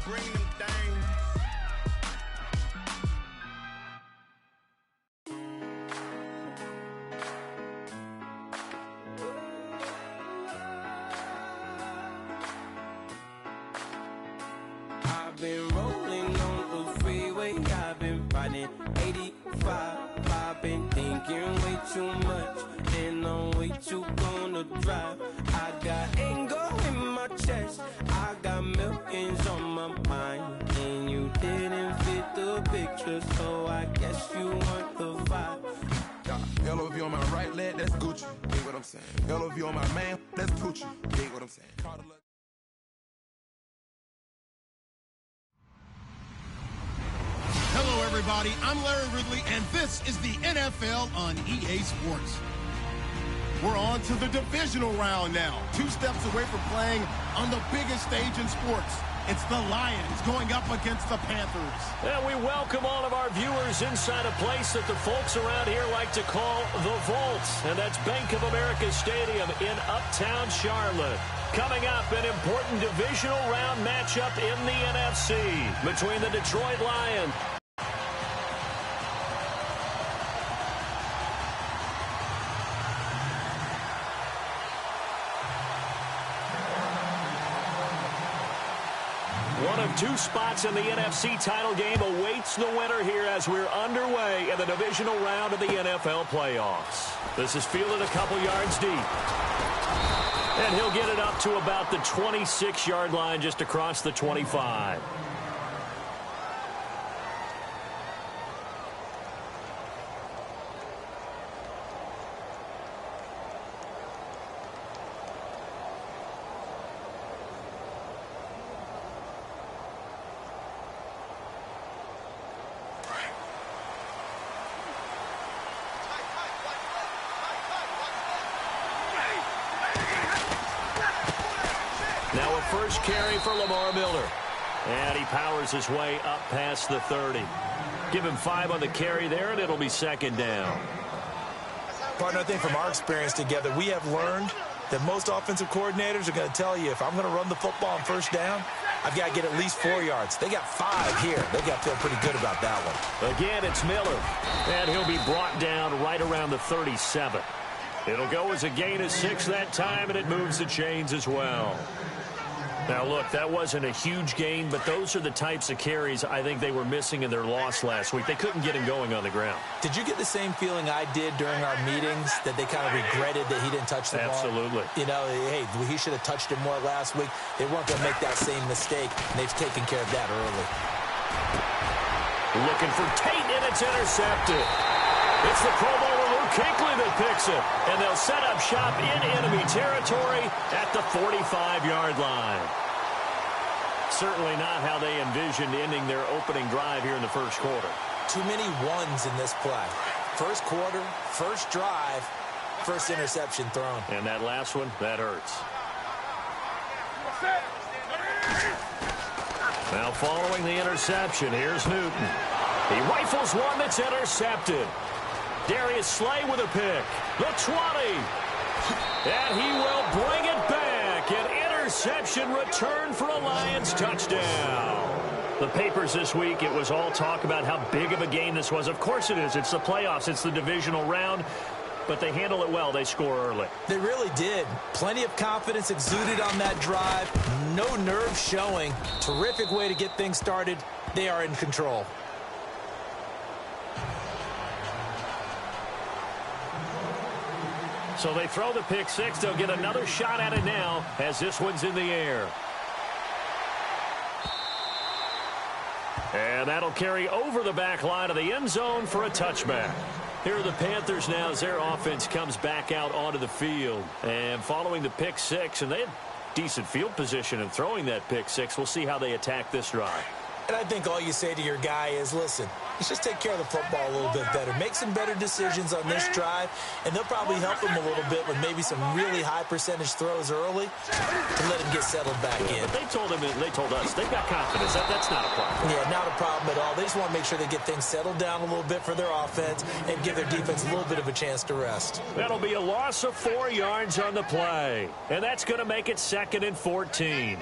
bring them things. I've been rolling on the freeway, I've been riding 85. I've been thinking way too much, and I'm way too gonna drive. I got anger in my chest, I got millions on my mind, and you didn't fit the picture, so I guess you want the vibe. LOV on my right leg, that's Gucci. Dig what I'm saying? LOV on my man, that's Poochie. Dig what I'm saying? Hello, everybody. I'm Larry Ridley, and this is the NFL on EA Sports. We're on to the divisional round now. 2 steps away from playing on the biggest stage in sports. It's the Lions going up against the Panthers. And we welcome all of our viewers inside a place that the folks around here like to call the Vault. And that's Bank of America Stadium in Uptown Charlotte. Coming up, an important divisional round matchup in the NFC between the Detroit Lions. One of 2 spots in the NFC title game awaits the winner here as we're underway in the divisional round of the NFL playoffs. This is fielded a couple yards deep. And he'll get it up to about the 26-yard line just across the 25. Now a first carry for Lamar Miller. And he powers his way up past the 30. Give him 5 on the carry there, and it'll be second down. Partner, I think from our experience together, we have learned that most offensive coordinators are going to tell you, if I'm going to run the football on first down, I've got to get at least 4 yards. They got 5 here. They got to feel pretty good about that one. Again, it's Miller. And he'll be brought down right around the 37. It'll go as a gain of 6 that time, and it moves the chains as well. Now, look, that wasn't a huge gain, but those are the types of carries I think they were missing in their loss last week. They couldn't get him going on the ground. Did you get the same feeling I did during our meetings, that they kind of regretted that he didn't touch the ball? Absolutely. You know, hey, he should have touched it more last week. They weren't going to make that same mistake, and they've taken care of that early. Looking for Tate, and it's intercepted. It's the Pro Bowler Luke Kuechly that picks it. And they'll set up shop in enemy territory at the 45-yard line. Certainly not how they envisioned ending their opening drive here in the first quarter. Too many ones in this play. First quarter, first drive, first interception thrown. And that last one, that hurts. Now following the interception, here's Newton. He rifles one that's intercepted. Darius Slay with a pick. The 20. And he will bring it back. An interception return for a Lions touchdown. The papers this week, it was all talk about how big of a game this was. Of course it is. It's the playoffs. It's the divisional round. But they handle it well. They score early. They really did. Plenty of confidence exuded on that drive. No nerve showing. Terrific way to get things started. They are in control. So they throw the pick 6. They'll get another shot at it now as this one's in the air. And that'll carry over the back line of the end zone for a touchback. Here are the Panthers now as their offense comes back out onto the field. And following the pick 6, and they had decent field position in throwing that pick 6. We'll see how they attack this drive. And I think all you say to your guy is, listen, let's just take care of the football a little bit better. Make some better decisions on this drive, and they'll probably help him a little bit with maybe some really high percentage throws early to let him get settled back in. But they told us they've got confidence. That's not a problem. Yeah, not a problem at all. They just want to make sure they get things settled down a little bit for their offense and give their defense a little bit of a chance to rest. That'll be a loss of 4 yards on the play, and that's going to make it 2nd and 14.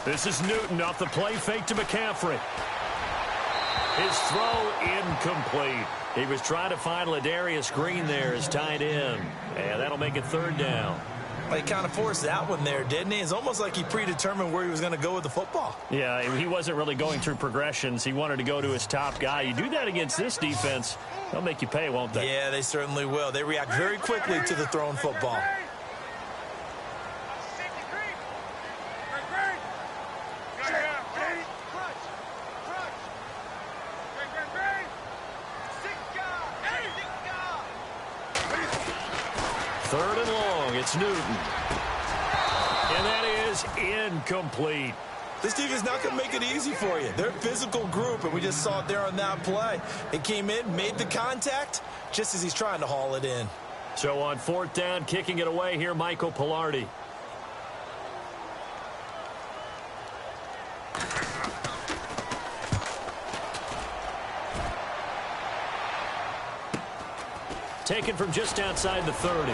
This is Newton off the play fake to McCaffrey. His throw incomplete. He was trying to find Ladarius Green there as tight end. And that'll make it third down. He kind of forced that one there, didn't he? It's almost like he predetermined where he was going to go with the football. Yeah, he wasn't really going through progressions. He wanted to go to his top guy. You do that against this defense, they'll make you pay, won't they? Yeah, they certainly will. They react very quickly to the thrown football. Third and long, it's Newton. And that is incomplete. This defense is not going to make it easy for you. They're a physical group, and we just saw it there on that play. It came in, made the contact, just as he's trying to haul it in. So on fourth down, kicking it away here, Michael Pilardi. Taken from just outside the 30.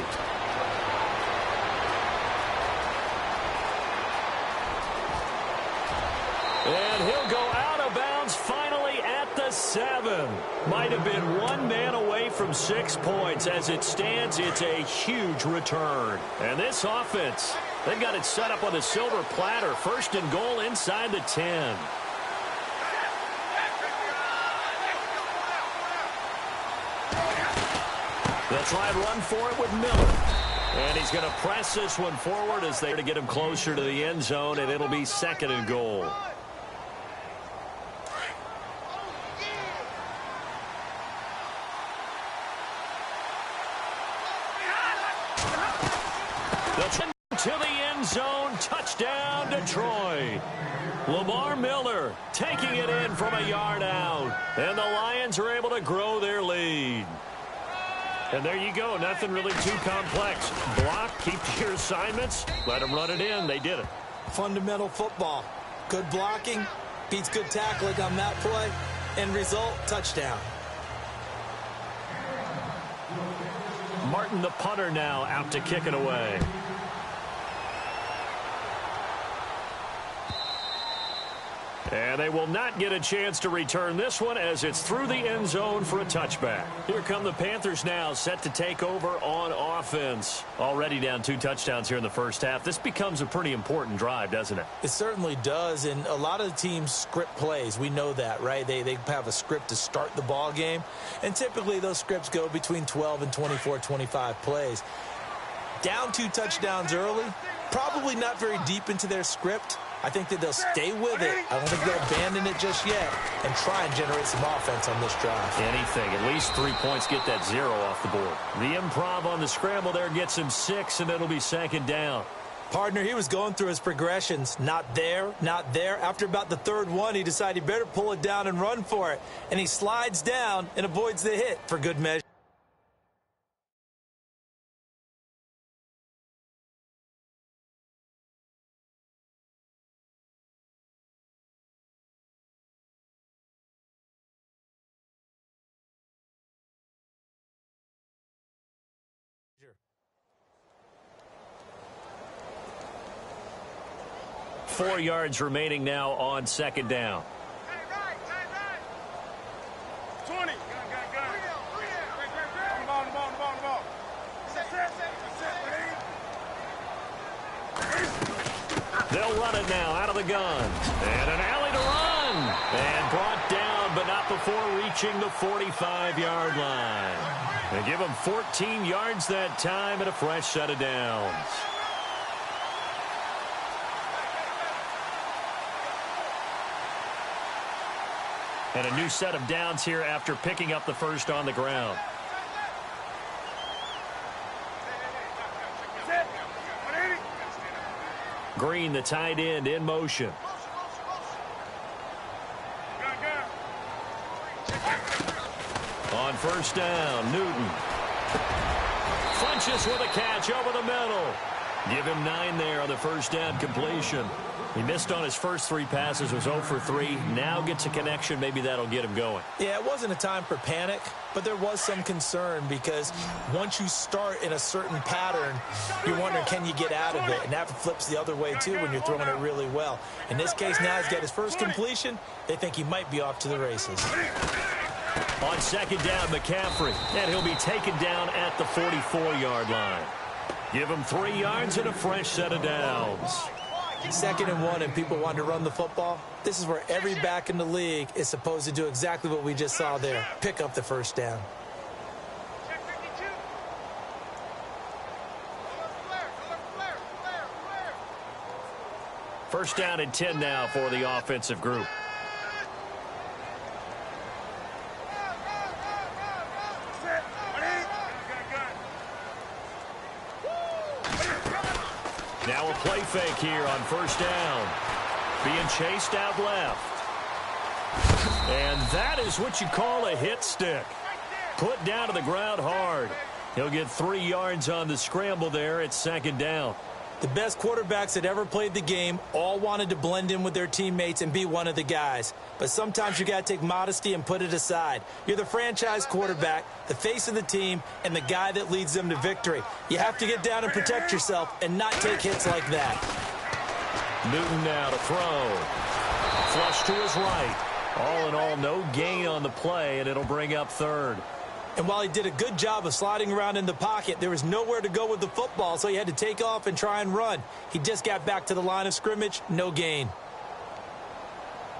And he'll go out of bounds finally at the 7. Might have been one man away from 6 points. As it stands, it's a huge return. And this offense, they've got it set up on the silver platter. First and goal inside the 10. They'll try and run for it with Miller. And he's going to press this one forward as they're to get him closer to the end zone, and it'll be second and goal. To the end zone, touchdown Detroit. Lamar Miller taking it in from a yard out. And the Lions are able to grow their lead. And there you go, nothing really too complex. Block, keep to your assignments, let them run it in. They did it. Fundamental football. Good blocking, beats good tackling on that play. End result, touchdown. Martin, the punter, now out to kick it away. And they will not get a chance to return this one as it's through the end zone for a touchback. Here come the Panthers now, set to take over on offense. Already down 2 touchdowns here in the first half. This becomes a pretty important drive, doesn't it? It certainly does, and a lot of the teams script plays. We know that, right? They have a script to start the ball game, and typically those scripts go between 12 and 24, 25 plays. Down 2 touchdowns early, probably not very deep into their script. I think that they'll stay with it. I don't think they'll abandon it just yet and try and generate some offense on this drive. Anything. At least 3 points, get that 0 off the board. The improv on the scramble there gets him 6, and it'll be second down. Partner, he was going through his progressions. Not there, not there. After about the third one, he decided he better pull it down and run for it. And he slides down and avoids the hit for good measure. Sure. 4 yards remaining now on second down. Right. 20. Gun. On the ball. They'll run it now out of the gun. And an alley to run. And brought down, but not before reaching the 45-yard line. They give him 14 yards that time and a fresh set of downs. And a new set of downs here after picking up the first on the ground. Green, the tight end, in motion. On first down, Newton. Funches with a catch over the middle. Give him 9 there on the first down completion. He missed on his first 3 passes, was 0 for 3. Now gets a connection. Maybe that'll get him going. Yeah, it wasn't a time for panic, but there was some concern because once you start in a certain pattern, you're wondering, can you get out of it? And that flips the other way, too, when you're throwing it really well. In this case, now he's got his first completion. They think he might be off to the races. On second down, McCaffrey, and he'll be taken down at the 44-yard line. Give him 3 yards and a fresh set of downs. 2nd and 1, and people want to run the football. This is where every back in the league is supposed to do exactly what we just saw there. Pick up the first down. First down and 10 now for the offensive group. Now a play fake here on first down. Being chased out left. And that is what you call a hit stick. Put down to the ground hard. He'll get 3 yards on the scramble there at second down. The best quarterbacks that ever played the game all wanted to blend in with their teammates and be one of the guys. But sometimes you got to take modesty and put it aside. You're the franchise quarterback, the face of the team, and the guy that leads them to victory. You have to get down and protect yourself and not take hits like that. Newton now to throw. Flush to his right. All in all, no gain on the play, and it'll bring up third. And while he did a good job of sliding around in the pocket, there was nowhere to go with the football, so he had to take off and try and run. He just got back to the line of scrimmage, no gain.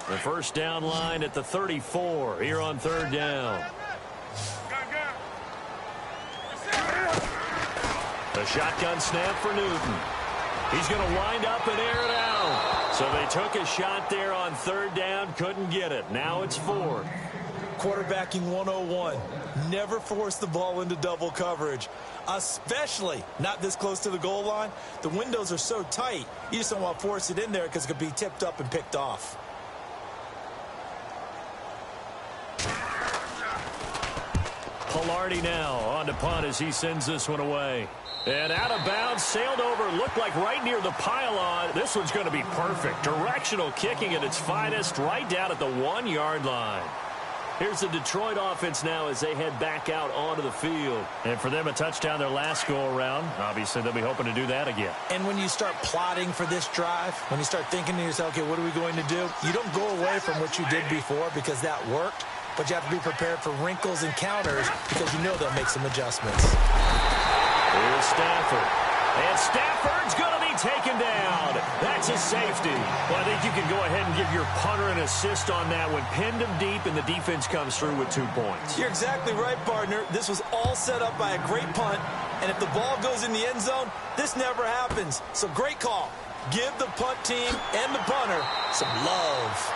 The first down line at the 34 here on third down. The shotgun snap for Newton. He's going to wind up and air it out. So they took a shot there on third down, couldn't get it. Now it's 4th. Quarterbacking 101. Never force the ball into double coverage, especially not this close to the goal line. The windows are so tight, you just don't want to force it in there because it could be tipped up and picked off. Pilardi now on to punt as he sends this one away. And out of bounds, sailed over, looked like right near the pylon. This one's going to be perfect. Directional kicking at its finest, right down at the 1-yard line. Here's the Detroit offense now as they head back out onto the field. And for them, a touchdown their last go-around. Obviously, they'll be hoping to do that again. And when you start plotting for this drive, when you start thinking to yourself, okay, what are we going to do? You don't go away from what you did before because that worked, but you have to be prepared for wrinkles and counters because you know they'll make some adjustments. Here's Stafford. And Stafford's going to be taken down. That's a safety. Well, I think you can go ahead and give your punter an assist on that one. Pinned him deep, and the defense comes through with 2 points. You're exactly right, partner. This was all set up by a great punt, and if the ball goes in the end zone, this never happens. So great call. Give the punt team and the punter some love.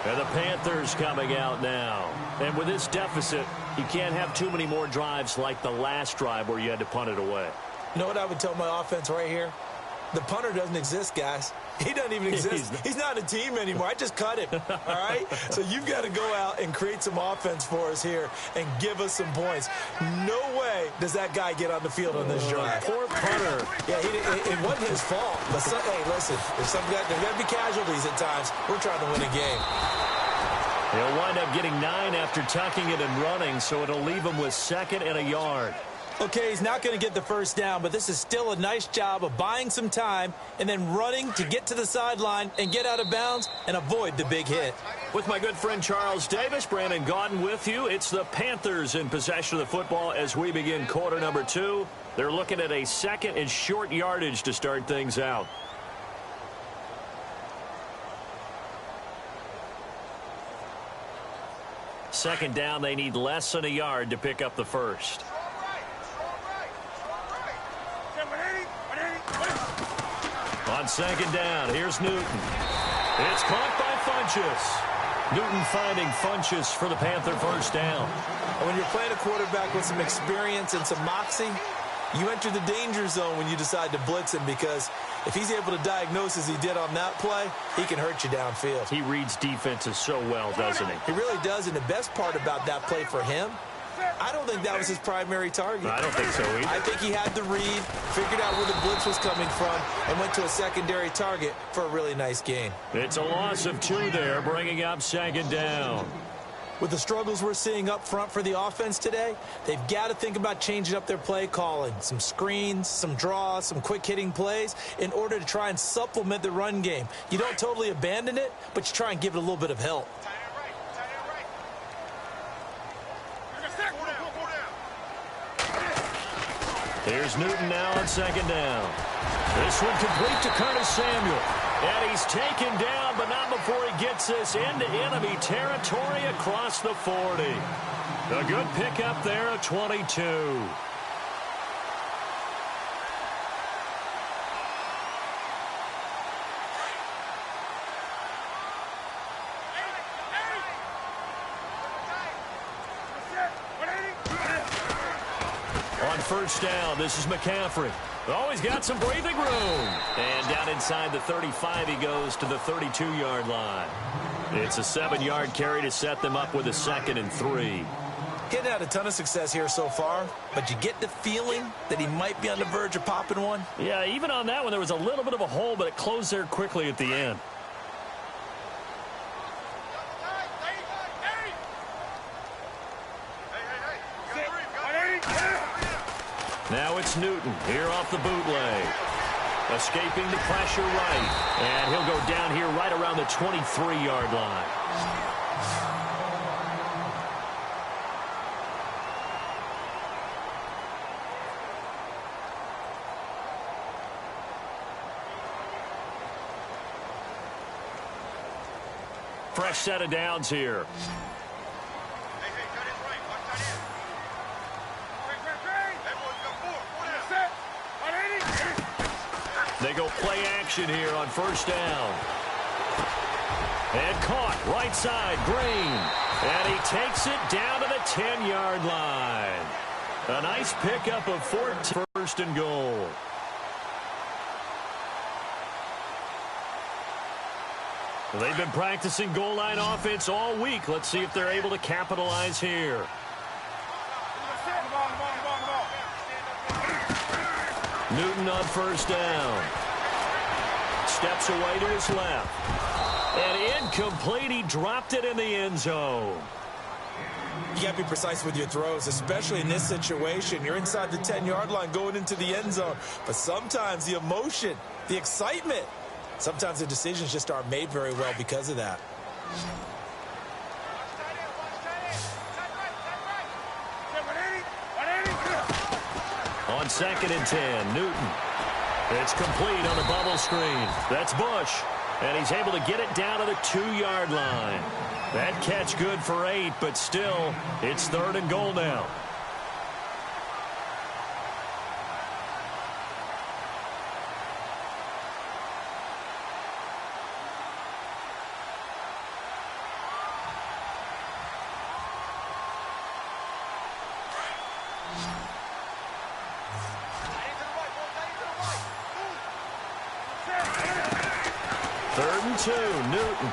And the Panthers coming out now. And with this deficit, you can't have too many more drives like the last drive where you had to punt it away. You know what I would tell my offense right here? The punter doesn't exist, guys. He doesn't even exist. He's not a team anymore. I just cut him, all right? So you've got to go out and create some offense for us here and give us some points. No way does that guy get on the field on this drive. Poor punter. Yeah, it wasn't his fault. But, hey, listen, there's got to be casualties at times. We're trying to win a game. He'll wind up getting 9 after tucking it and running, so it'll leave him with 2nd and a yard. Okay, he's not going to get the first down, but this is still a nice job of buying some time and then running to get to the sideline and get out of bounds and avoid the big hit. With my good friend Charles Davis, Brandon Gaudin with you. It's the Panthers in possession of the football as we begin quarter number 2. They're looking at a 2nd and short yardage to start things out. Second down, they need less than a yard to pick up the first. On second down, here's Newton. It's caught by Funchess. Newton finding Funchess for the Panther first down. And when you're playing a quarterback with some experience and some moxie, you enter the danger zone when you decide to blitz him because if he's able to diagnose as he did on that play, he can hurt you downfield. He reads defenses so well, doesn't he? He really does, and the best part about that play for him I don't think that was his primary target. I don't think so either. I think he had the read, figured out where the blitz was coming from, and went to a secondary target for a really nice gain. It's a loss of 2 there, bringing up 2nd down. With the struggles we're seeing up front for the offense today, they've got to think about changing up their play calling. Some screens, some draws, some quick-hitting plays in order to try and supplement the run game. You don't totally abandon it, but you try and give it a little bit of help. Here's Newton now on 2nd down. This one complete to Curtis Samuel. And he's taken down, but not before he gets this into enemy territory across the 40. A good pickup there at 22. On 1st down, this is McCaffrey. Oh, he's got some breathing room. And down inside the 35, he goes to the 32-yard line. It's a 7-yard carry to set them up with a 2nd and 3. Getting had a ton of success here so far, but you get the feeling that he might be on the verge of popping one. Yeah, even on that one, there was a little bit of a hole, but it closed there quickly at the end. Now it's Newton here off the bootleg. Escaping the pressure right. And he'll go down here right around the 23-yard line. Fresh set of downs here. They go play action here on 1st down. And caught right side, Green. And he takes it down to the 10-yard line. A nice pickup of 14, 1st and goal. They've been practicing goal line offense all week. Let's see if they're able to capitalize here. Newton on 1st down. Steps away to his left. And incomplete. He dropped it in the end zone. You got to be precise with your throws, especially in this situation. You're inside the 10-yard line going into the end zone. But sometimes the emotion, the excitement, sometimes the decisions just aren't made very well because of that. On 2nd and 10, Newton. It's complete on the bubble screen. That's Bush. And he's able to get it down to the 2-yard line. That catch good for 8, but still, it's 3rd and goal now. Newton.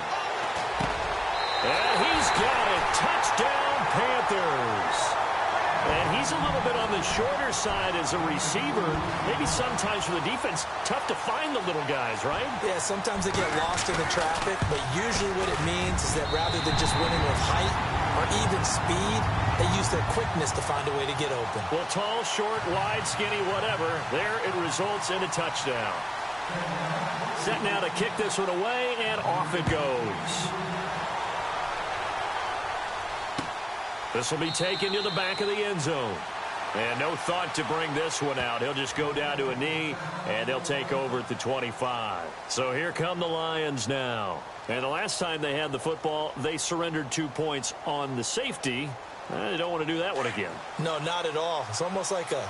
And he's got it. Touchdown, Panthers. And he's a little bit on the shorter side as a receiver. Maybe sometimes for the defense, tough to find the little guys, right? Yeah, sometimes they get lost in the traffic, but usually what it means is that rather than just winning with height or even speed, they use their quickness to find a way to get open. Well, tall, short, wide, skinny, whatever, there it results in a touchdown. Set now to kick this one away, and off it goes. This will be taken to the back of the end zone. And no thought to bring this one out. He'll just go down to a knee, and they'll take over at the 25. So here come the Lions now. And the last time they had the football, they surrendered 2 points on the safety. They don't want to do that one again. No, not at all. It's almost like a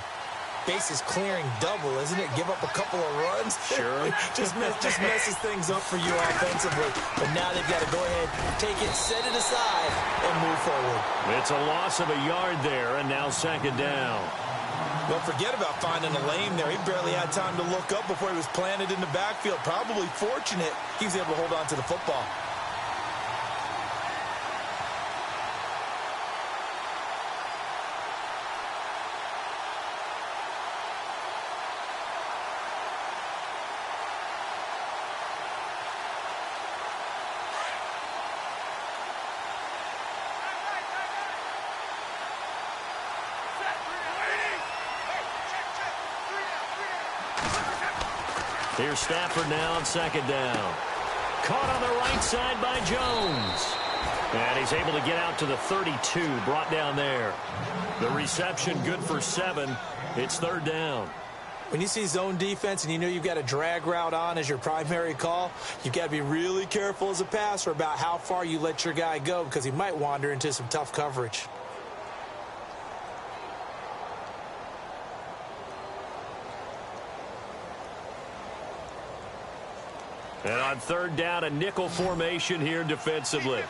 bases clearing double, isn't it? Give up a couple of runs. Sure. just messes things up for you offensively. But now they've got to go ahead, take it, set it aside, and move forward. It's a loss of a yard there, and now 2nd down. Don't forget about finding a lane there. He barely had time to look up before he was planted in the backfield. Probably fortunate he was able to hold on to the football. Here's Stafford now on second down. Caught on the right side by Jones. And he's able to get out to the 32, brought down there. The reception good for 7. It's third down. When you see zone defense and you know you've got a drag route on as your primary call, you've got to be really careful as a passer about how far you let your guy go because he might wander into some tough coverage. And on third down, a nickel formation here defensively.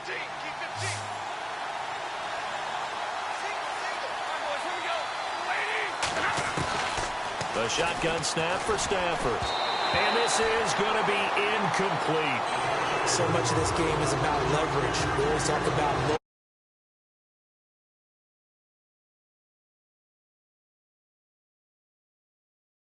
The shotgun snap for Stafford. And this is going to be incomplete. So much of this game is about leverage. We always talk about